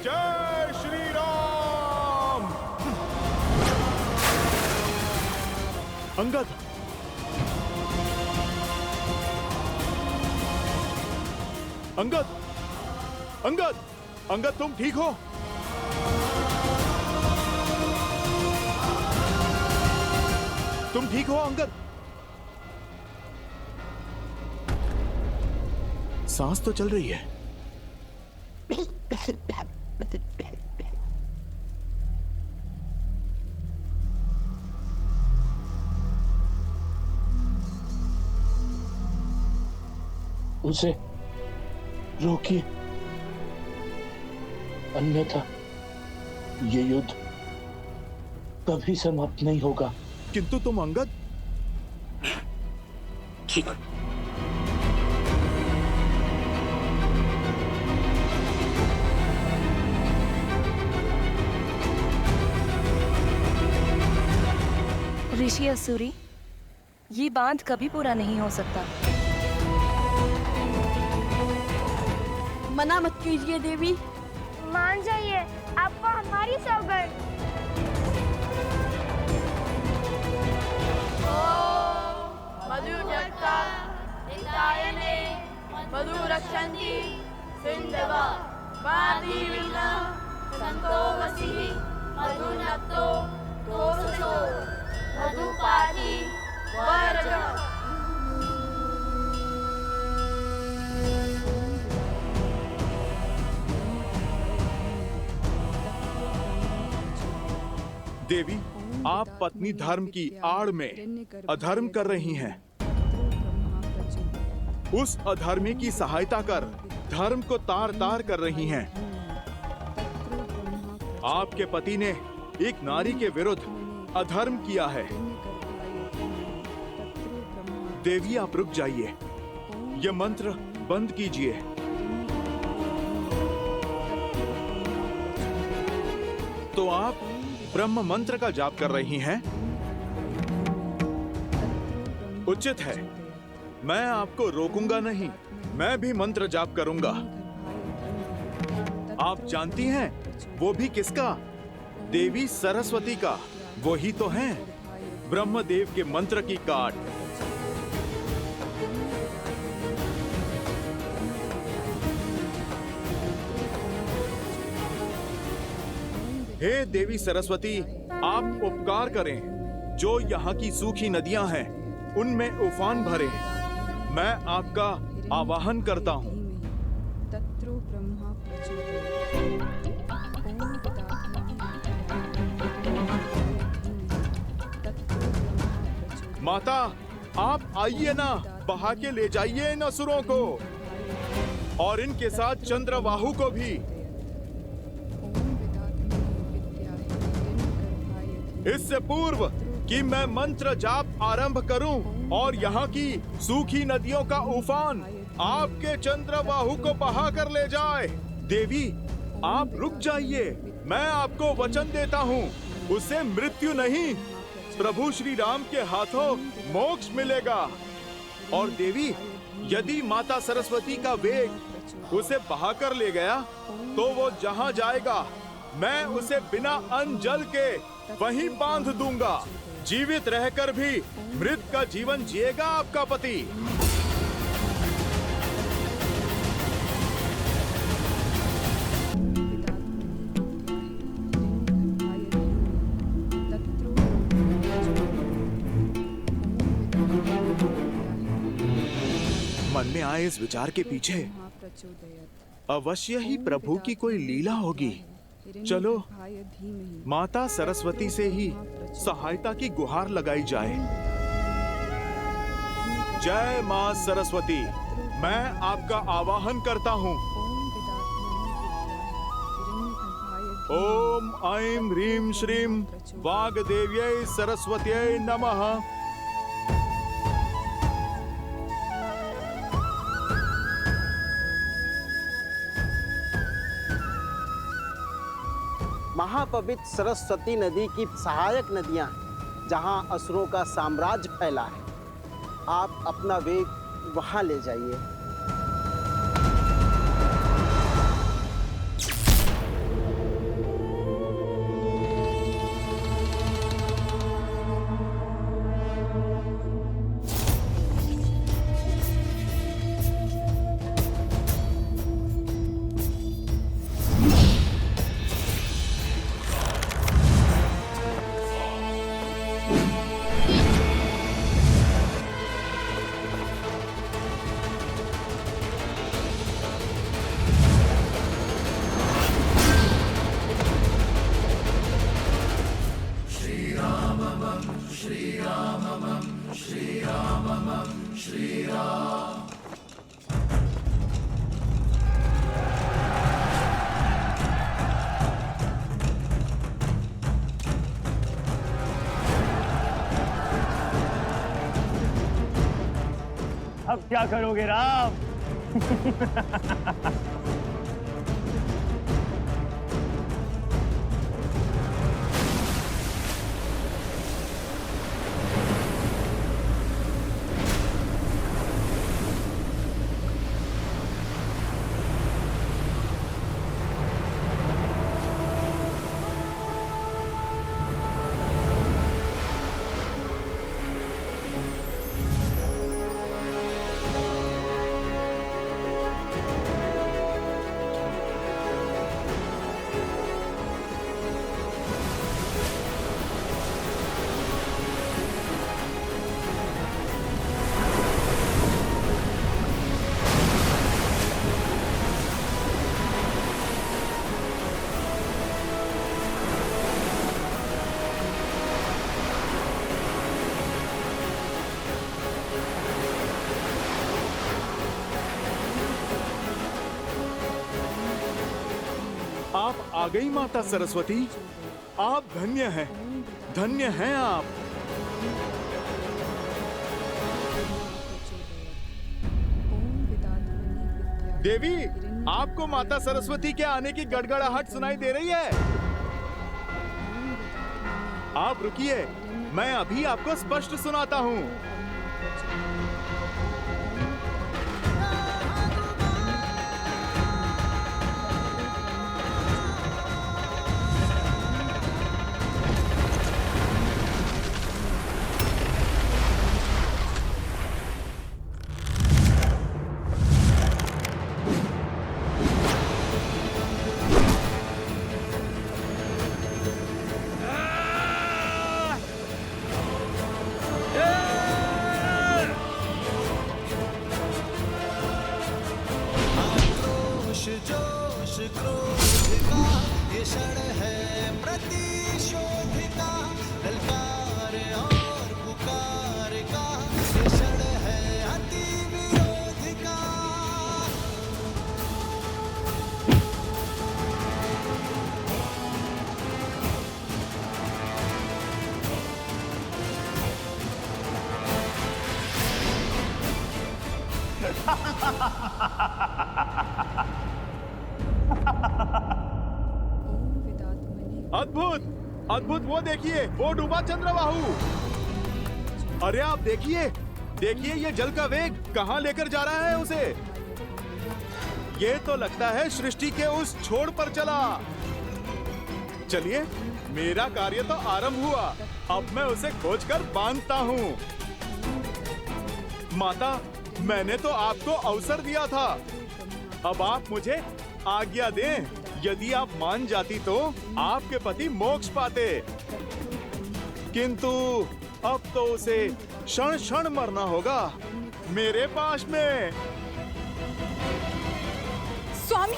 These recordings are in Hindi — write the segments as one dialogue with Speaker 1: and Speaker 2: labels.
Speaker 1: जय श्री राम। अंगद, अंगद, अंगद, अंगद, तुम ठीक हो? तुम ठीक हो अंगद? सांस तो चल रही है।
Speaker 2: उसे रोकिए, अन्यथा ये युद्ध कभी समाप्त नहीं होगा।
Speaker 1: किंतु तुम अंगद?
Speaker 2: ठीक।
Speaker 3: ऋषि असुरी, ये बांध कभी पूरा नहीं हो सकता।
Speaker 4: मना मत कीजिए देवी।
Speaker 5: मान जाइए, आपको हमारी सौगंध।
Speaker 4: मधुजक्ता हितायने मधु रक्षन्ति सिन्धवा पाति विल्ला संतो वसी मधुनक्तो तोसो मधुपाति वरज।
Speaker 1: देवी, आप पत्नी धर्म की आड़ में अधर्म कर रही हैं। उस अधर्मी की सहायता कर धर्म को तार तार कर रही हैं। आपके पति ने एक नारी के विरुद्ध अधर्म किया है। देवी, आप रुक जाइए, यह मंत्र बंद कीजिए। तो आप ब्रह्म मंत्र का जाप कर रही हैं? उचित है, मैं आपको रोकूंगा नहीं, मैं भी मंत्र जाप करूंगा। आप जानती हैं वो भी किसका? देवी सरस्वती का। वो ही तो हैं ब्रह्मदेव के मंत्र की काट। हे देवी सरस्वती, आप उपकार करें, जो यहाँ की सूखी नदियां हैं उनमें उफान भरे। मैं आपका आवाहन करता हूँ। माता, आप आइए ना, बहा के ले जाइए इन असुरों को और इनके साथ चंद्रवाहु को भी। इससे पूर्व कि मैं मंत्र जाप आरंभ करूं और यहाँ की सूखी नदियों का उफान आपके चंद्रबाहु को बहा कर ले जाए। देवी, आप रुक जाइए, मैं आपको वचन देता हूँ, उसे मृत्यु नहीं, प्रभु श्री राम के हाथों मोक्ष मिलेगा। और देवी, यदि माता सरस्वती का वेग उसे बहा कर ले गया तो वो जहाँ जाएगा मैं उसे बिना अन्न जल के वहीं बांध दूंगा। जीवित रहकर भी मृत का जीवन जिएगा आपका पति। मन में आए इस विचार के पीछे अवश्य ही प्रभु की कोई लीला होगी। चलो माता सरस्वती से ही सहायता की गुहार लगाई जाए। जय मां सरस्वती, मैं आपका आवाहन करता हूँ। ओम ऐं ह्रीं श्रीं वाग्देव्यै सरस्वत्यै नमः।
Speaker 6: महापवित्र सरस्वती नदी की सहायक नदियां हैं, जहां असुरों का साम्राज्य फैला है। आप अपना वेग वहां ले जाइए।
Speaker 7: अब क्या करोगे राम?
Speaker 1: आप आ गई माता सरस्वती। आप धन्य हैं, धन्य हैं आप। देवी, आपको माता सरस्वती के आने की गड़गड़ाहट सुनाई दे रही है? आप रुकिए, मैं अभी आपको स्पष्ट सुनाता हूँ। अद्भुत, अद्भुत, वो देखिए, वो डूबा चंद्रबाहु। अरे आप देखिए, देखिए ये जल का वेग कहाँ लेकर जा रहा है उसे। ये तो लगता है सृष्टि के उस छोर पर चला। चलिए, मेरा कार्य तो आरंभ हुआ। अब मैं उसे खोजकर बांधता हूँ। माता, मैंने तो आपको अवसर दिया था। अब आप मुझे आज्ञा दें। यदि आप मान जाती तो आपके पति मोक्ष पाते, किंतु अब तो उसे क्षण क्षण मरना होगा मेरे पास में।
Speaker 8: स्वामी,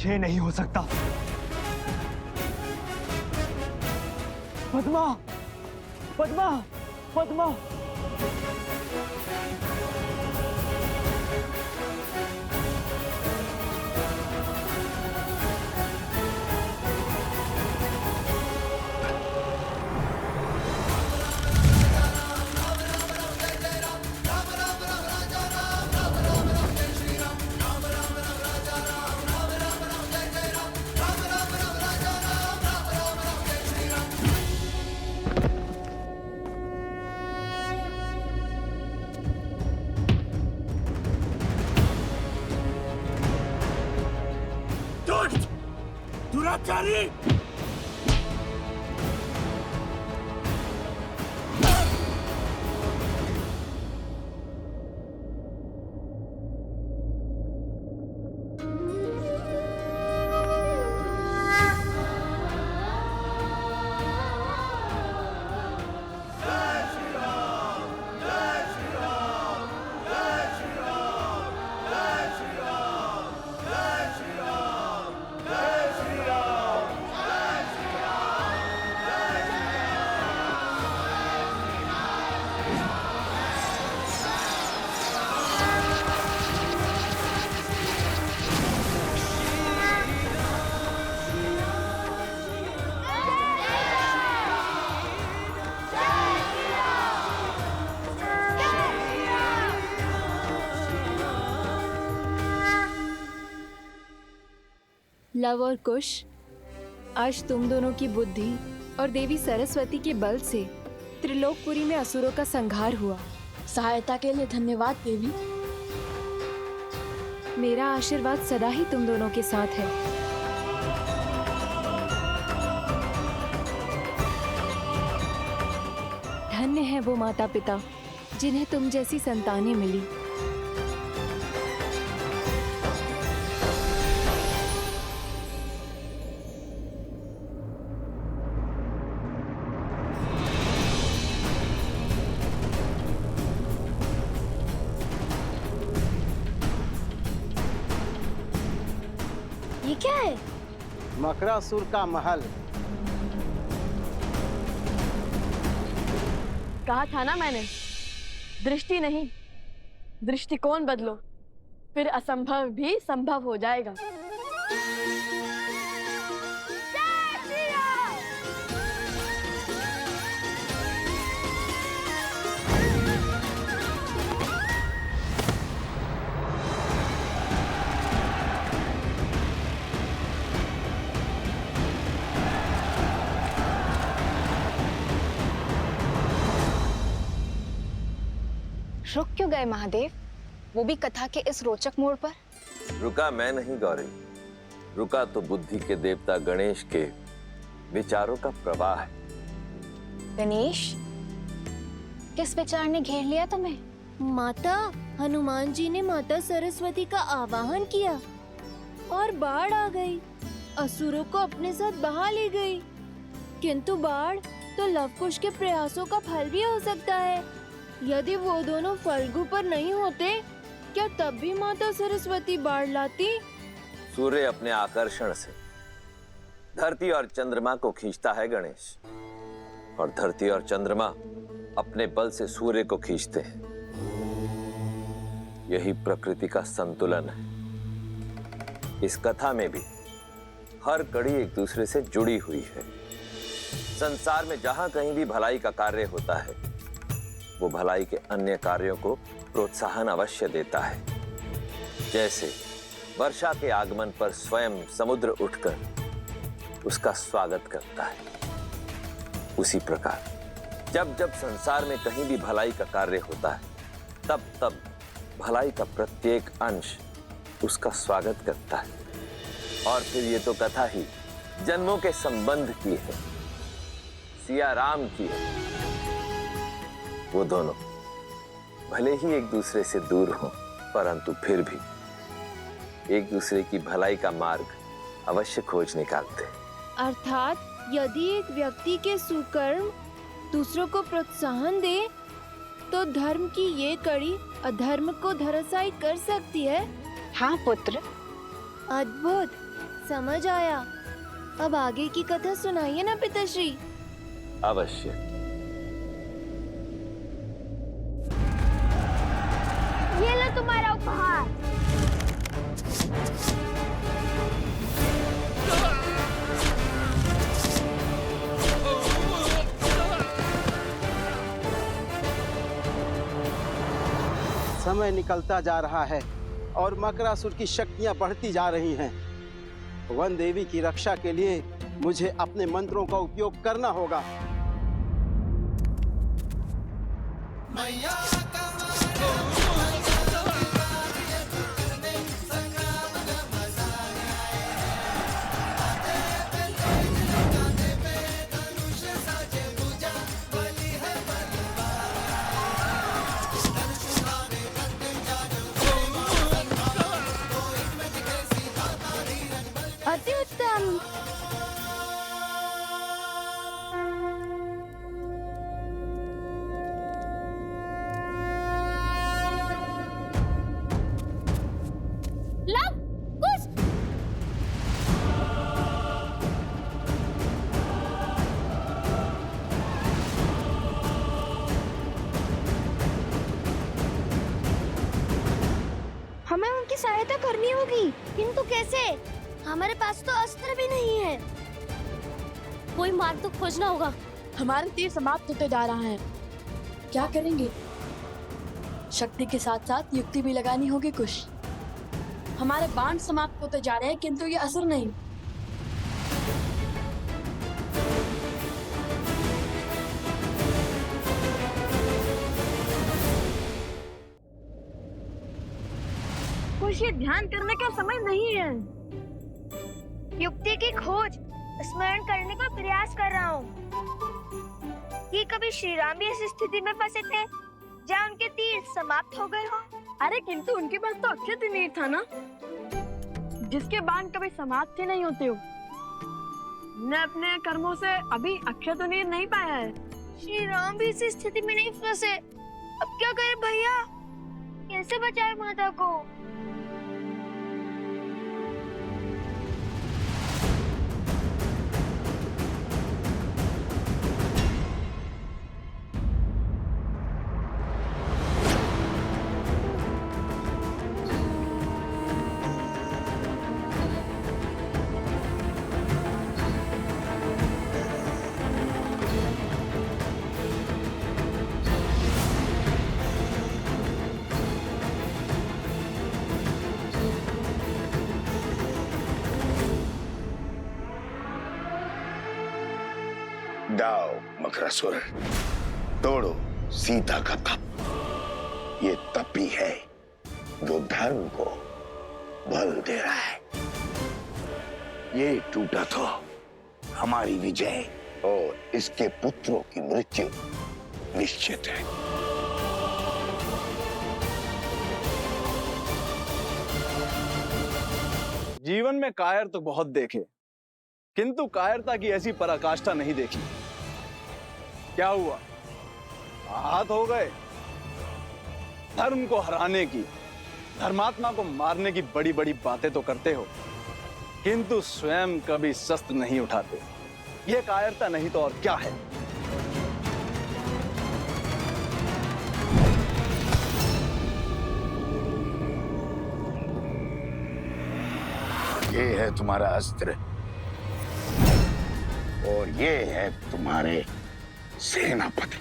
Speaker 7: ये नहीं हो सकता। पद्मा, पद्मा, पद्मा।
Speaker 2: दुराचारी!
Speaker 8: लव और कुश, आज तुम दोनों की बुद्धि और देवी सरस्वती के बल से त्रिलोकपुरी में असुरों का संहार हुआ।
Speaker 4: सहायता के लिए धन्यवाद देवी।
Speaker 8: मेरा आशीर्वाद सदा ही तुम दोनों के साथ है। धन्य है वो माता पिता जिन्हें तुम जैसी संतानें मिली।
Speaker 4: ये क्या है?
Speaker 6: मकरासुर का महल।
Speaker 4: कहा था ना मैंने, दृष्टि नहीं दृष्टिकोण बदलो, फिर असंभव भी संभव हो जाएगा।
Speaker 9: रुक क्यों गए महादेव, वो भी कथा के इस रोचक मोड़ पर?
Speaker 10: रुका मैं नहीं गौरी, रुका तो बुद्धि के देवता गणेश के विचारों का प्रवाह है।
Speaker 9: गणेश, किस विचार ने घेर लिया तुम्हें?
Speaker 8: माता, हनुमान जी ने माता सरस्वती का आवाहन किया और बाढ़ आ गई, असुरों को अपने साथ बहा ले गई। किंतु बाढ़ तो लवकुश के प्रयासों का फल भी हो सकता है। यदि वो दोनों फल्गु पर नहीं होते, क्या तब भी माता सरस्वती बाढ़ लाती?
Speaker 10: सूर्य अपने आकर्षण से धरती और चंद्रमा को खींचता है गणेश, और धरती और चंद्रमा अपने बल से सूर्य को खींचते हैं। यही प्रकृति का संतुलन है। इस कथा में भी हर कड़ी एक दूसरे से जुड़ी हुई है। संसार में जहां कहीं भी भलाई का कार्य होता है, वो भलाई के अन्य कार्यों को प्रोत्साहन अवश्य देता है। जैसे वर्षा के आगमन पर स्वयं समुद्र उठकर उसका स्वागत करता है, उसी प्रकार जब जब संसार में कहीं भी भलाई का कार्य होता है, तब तब भलाई का प्रत्येक अंश उसका स्वागत करता है। और फिर ये तो कथा ही जन्मों के संबंध की है, सिया राम की है। वो दोनों भले ही एक दूसरे से दूर हों, परंतु फिर भी एक दूसरे की भलाई का मार्ग अवश्य खोज निकालते हैं।
Speaker 8: अर्थात यदि एक व्यक्ति के सुकर्म दूसरों को प्रोत्साहन दे, तो धर्म की ये कड़ी अधर्म को धराशायी कर सकती है।
Speaker 9: हाँ पुत्र।
Speaker 8: अद्भुत, समझ आया। अब आगे की कथा सुनाइए ना पिताश्री।
Speaker 10: अवश्य।
Speaker 5: ये लो तुम्हारा उपहार।
Speaker 6: समय निकलता जा रहा है और मकरासुर की शक्तियां बढ़ती जा रही हैं। वन देवी की रक्षा के लिए मुझे अपने मंत्रों का उपयोग करना होगा।
Speaker 5: होगी, किंतु कैसे? हमारे पास तो अस्त्र भी नहीं है।
Speaker 8: कोई मार्ग तो खोजना होगा।
Speaker 4: हमारे तीर समाप्त होते जा रहा है, क्या करेंगे? शक्ति के साथ साथ युक्ति भी लगानी होगी कुछ। हमारे बाण समाप्त होते जा रहे हैं, किंतु ये असर नहीं। कुछ ये ध्यान करने का समय नहीं है।
Speaker 5: युक्ति की खोज स्मरण करने का प्रयास कर रहा हूँ। ये कभी श्री राम भी इस स्थिति में फंसे थे जहाँ उनके तीर समाप्त हो गए हो?
Speaker 4: अरे किंतु उनके पास तो अक्षय तीर था ना, जिसके बाण कभी समाप्त ही नहीं होते हो। मैं अपने कर्मों से अभी अक्षय तीर नहीं पाया है।
Speaker 5: श्री राम भी इस स्थिति में नहीं फंसे, अब क्या करें भैया? कैसे बचाए माता को?
Speaker 11: दाओ मकरासुर, तोड़ो सीता का तप। ये तप ही है जो धर्म को बल दे रहा है। ये टूटा तो हमारी विजय और इसके पुत्रों की मृत्यु निश्चित है।
Speaker 12: जीवन में कायर तो बहुत देखे, किंतु कायरता की ऐसी पराकाष्ठा नहीं देखी। क्या हुआ? आहत हो गए? धर्म को हराने की, धर्मात्मा को मारने की बड़ी बड़ी बातें तो करते हो, किंतु स्वयं कभी शस्त्र नहीं उठाते। यह कायरता नहीं तो और क्या है?
Speaker 11: ये है तुम्हारा अस्त्र और ये है तुम्हारे सेनापति।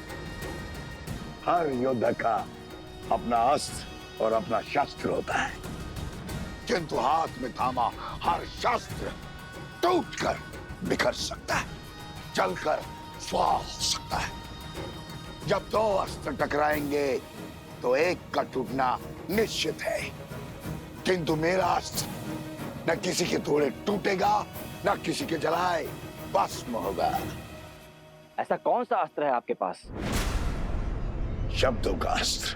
Speaker 11: हर योद्धा का अपना अस्त्र और अपना शस्त्र होता है, किंतु हाथ में थामा हर शस्त्र टूटकर बिखर सकता है, जलकर स्वाह हो सकता है। जब दो अस्त्र टकराएंगे तो एक का टूटना निश्चित है, किंतु मेरा अस्त्र न किसी के थोड़े टूटेगा, न किसी के जलाए भस्म होगा।
Speaker 7: ऐसा कौन सा अस्त्र है आपके पास?
Speaker 11: शब्दों का अस्त्र,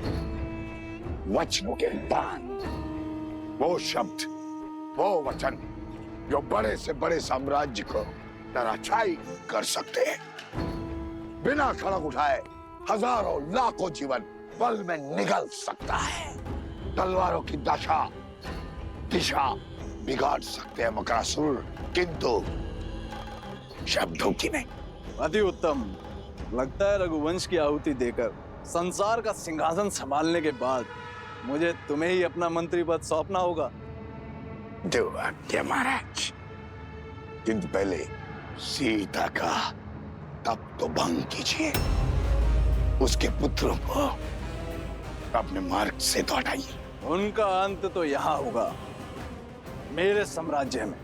Speaker 11: वचनों के बाण। वो शब्द, वो वचन जो बड़े से बड़े साम्राज्य को धराशायी कर सकते हैं। बिना खड़ग उठाए हजारों लाखों जीवन पल में निगल सकता है। तलवारों की दिशा बिगाड़ सकते हैं मकरासुर, किंतु शब्दों की नहीं।
Speaker 12: अति उत्तम। लगता है रघुवंश की आहुति देकर संसार का सिंहासन संभालने के बाद मुझे तुम्हें ही अपना मंत्री पद सौंपना होगा।
Speaker 11: दो आज्ञा महाराज, किंतु पहले सीता का तप तो भंग कीजिए, उसके पुत्रों को अपने मार्ग से तो हटाइए।
Speaker 12: उनका अंत तो यहाँ होगा, मेरे साम्राज्य में।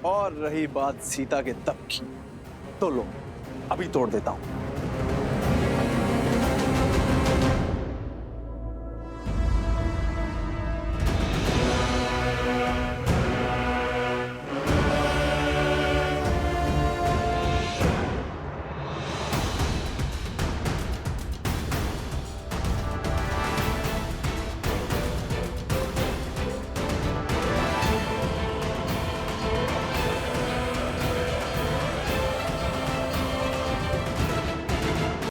Speaker 12: और रही बात सीता के तप की, तो लो अभी तोड़ देता हूं।